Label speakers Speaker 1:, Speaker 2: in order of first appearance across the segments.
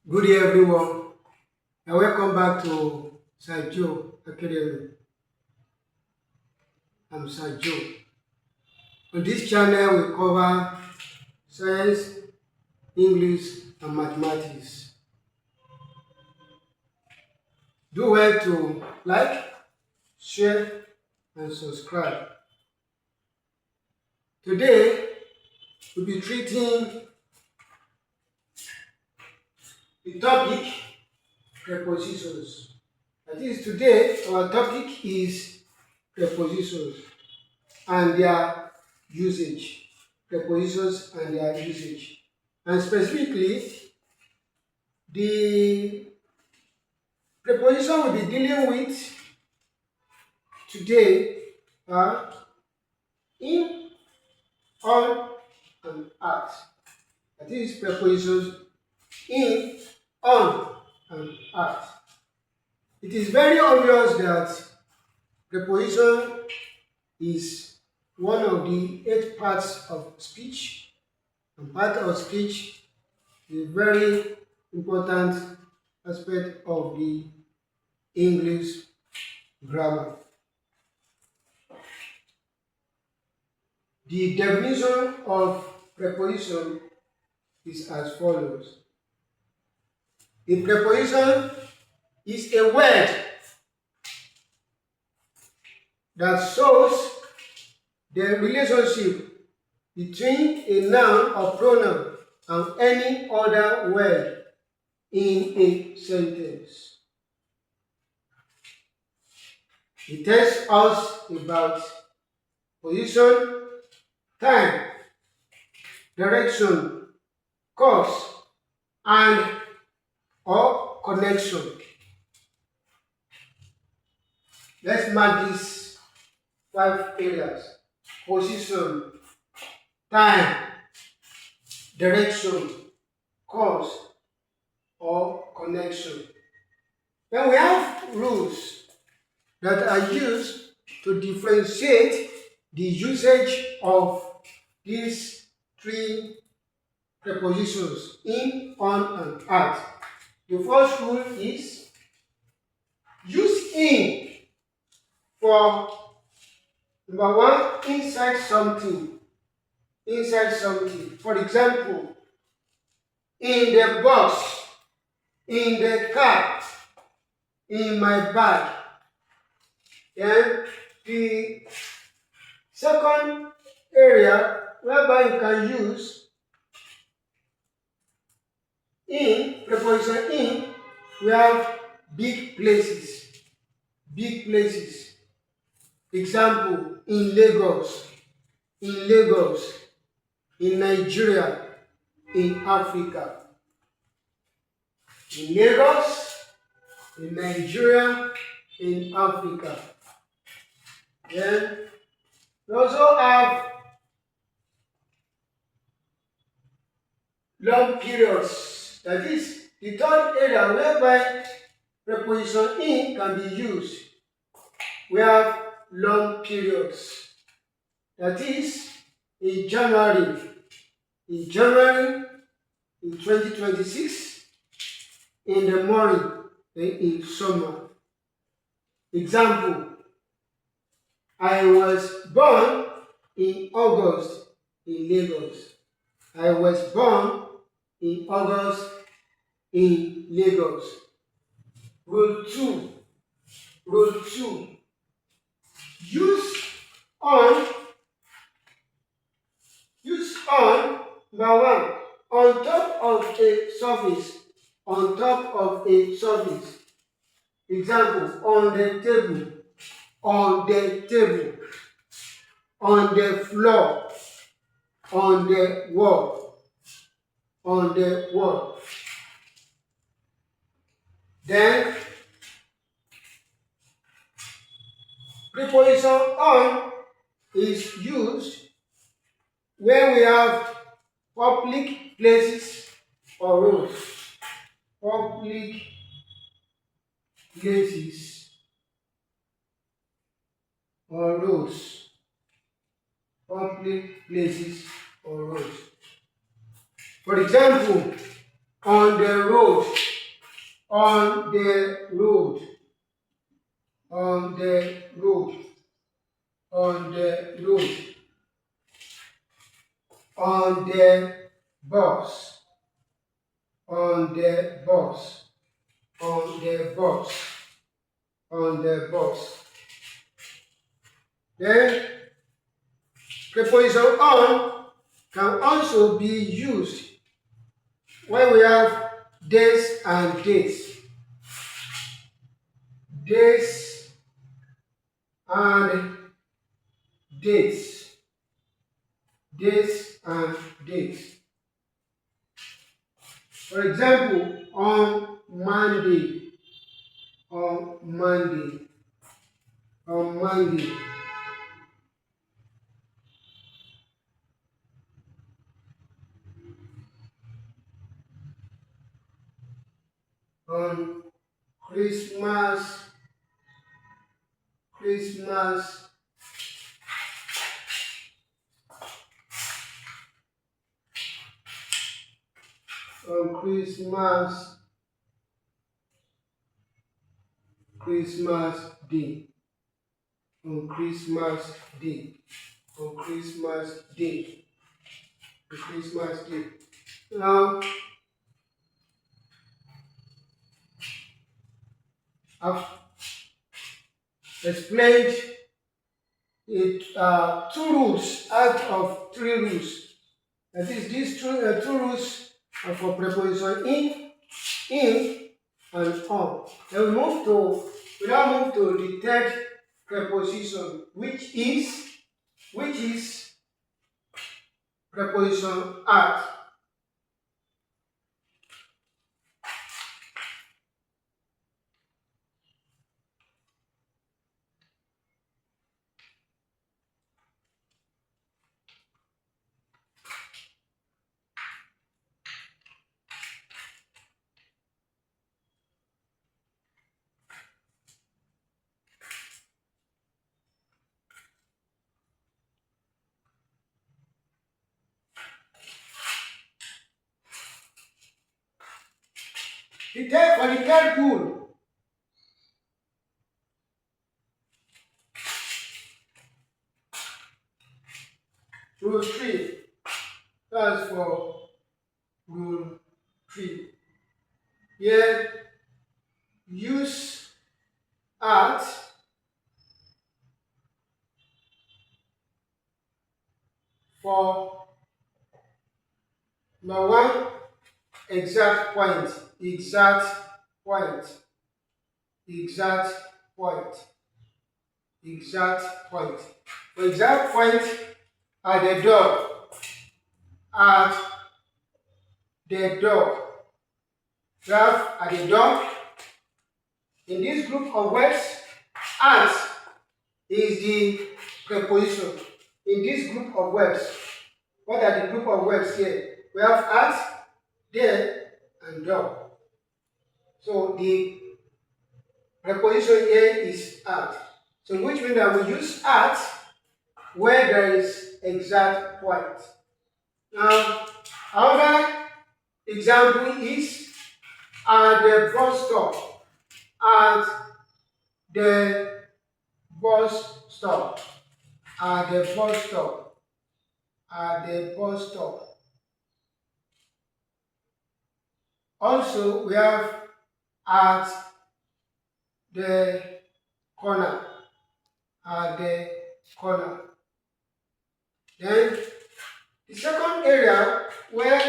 Speaker 1: Good day everyone, and welcome back to Sir Joe Academy. I'm Sir Joe. On this channel we cover science, English and mathematics. Do well to like, share and subscribe. Today we'll be treating the topic prepositions. That is, today our topic is prepositions and their usage. Prepositions and their usage. And specifically, the preposition we'll be dealing with today are in, on, and at. That is, prepositions in, on, and at. It is very obvious that preposition is one of the 8 parts of speech, and part of speech is a very important aspect of the English grammar. The definition of preposition is as follows. A preposition is a word that shows the relationship between a noun or pronoun and any other word in a sentence. It tells us about position, time, direction, cause, and or connection. Let's mark these 5 areas: position, time, direction, cause, or connection. Then we have rules that are used to differentiate the usage of these 3 prepositions, in, on, and at. The first rule is use in for number 1, inside something. Inside something. For example, in the box, in the car, in my bag. Then the second area whereby you can use in, preposition in, we have big places. Big places. Example, in Lagos, in Nigeria, in Africa. In Lagos, in Nigeria, in Africa. Then we also have long periods. That is the third area whereby preposition in can be used. We have long periods. That is, in January, in 2026, in the morning, in summer. Example, I was born in August in Lagos. I was born in August in Lagos. Rule 2. Use on, number 1, on top of a surface. On top of a surface. Example, on the table, on the table, on the floor, on the wall, on the wall. Then preposition on is used when we have public places or roads. Public places or roads. Public places or roads. For example, on the road, on the road, on the road, on the road, on the bus, on the bus, on the bus, on the bus. Then preposition on can also be used when we have days and dates. Days and dates. Days and dates. For example, on Monday, on Monday, on Monday. On Christmas, Christmas, on Christmas, Christmas Day, on Christmas Day, on Christmas Day, on Christmas Day. Now, I've explained it, 2 rules out of 3 rules. That is, these two rules are for preposition in and on. Then we now move to the third preposition, which is preposition at. For the third rule, rule 3, that's for rule 3. Here, use at for number 1, exact point, exact point, exact point, exact point. For exact point, at the door, at the door. Graph at the door. In this group of words, at is the preposition. In this group of words, what are the group of words here? We have at, there, and door. So the preposition here is at. So which means that we use at where there is exact point. Now, another example is at the bus stop. At the bus stop. At the bus stop. At the bus stop. Also, we have at the corner. At the corner. Then the second area where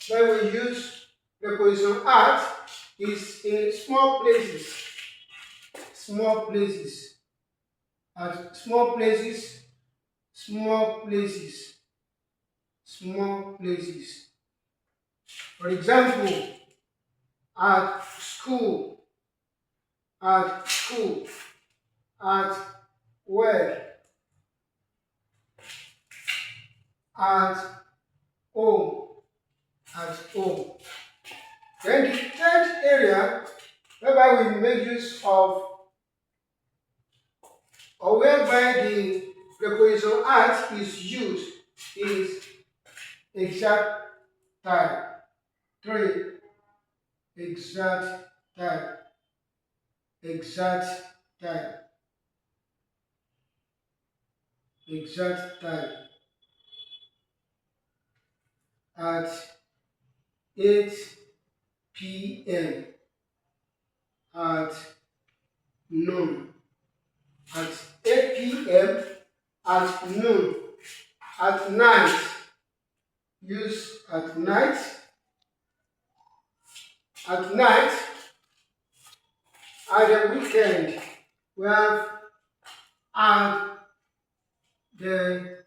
Speaker 1: we use preposition at is in small places. Small places. At small places. Small places. Small places. For example, at school. At school. At work. At home. At home. Then the third area whereby we make use of, or whereby the preposition at is used, is exact time. 3. Exact time, exact time, exact time, at 8 p.m., at noon, at 8 p.m., at noon, at night, use at night, at night, at the weekend, we have at the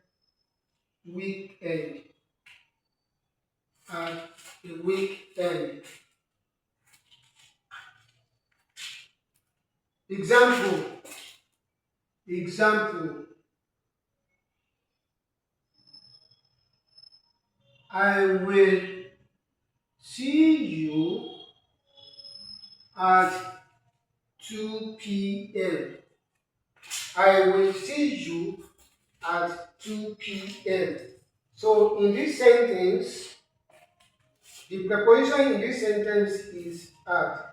Speaker 1: weekend, at the weekend. Example, I will see you at 2 p.m. I will see you at 2 p.m. So in this sentence, the preposition in this sentence is at.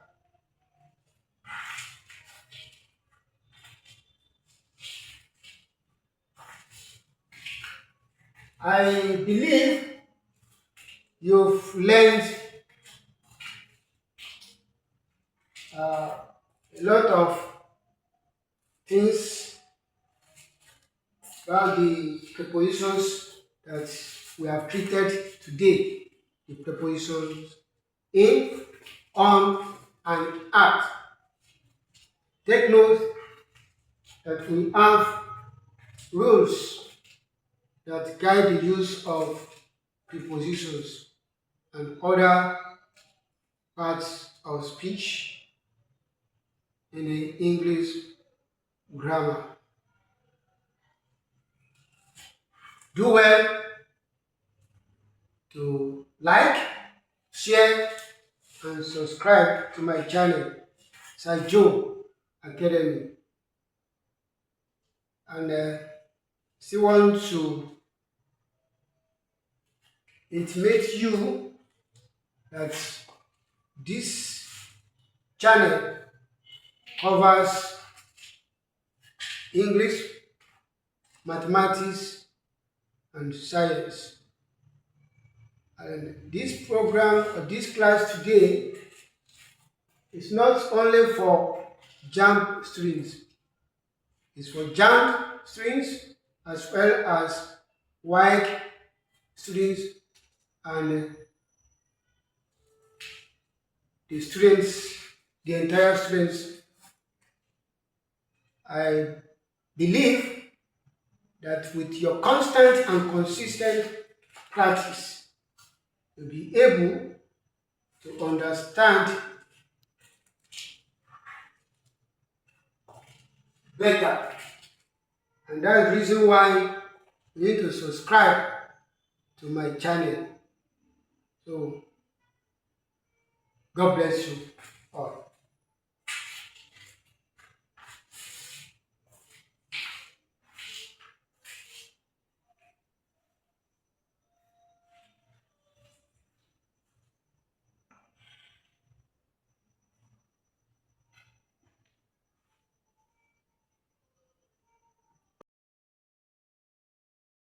Speaker 1: I believe you've learned a lot of things about the prepositions that we have treated today. The prepositions in, on, and at. Take note that we have rules that guide the use of prepositions and other parts of speech in the English grammar. Do well to like, share, and subscribe to my channel, Joe Academy. And still want to intimate you that this channel covers English, mathematics, and science. And this program or this class today is not only for JAMB students, it's for JAMB students as well as WAEC students and the entire students. I believe that with your constant and consistent practice, you'll be able to understand better. And that's the reason why you need to subscribe to my channel. So, God bless you.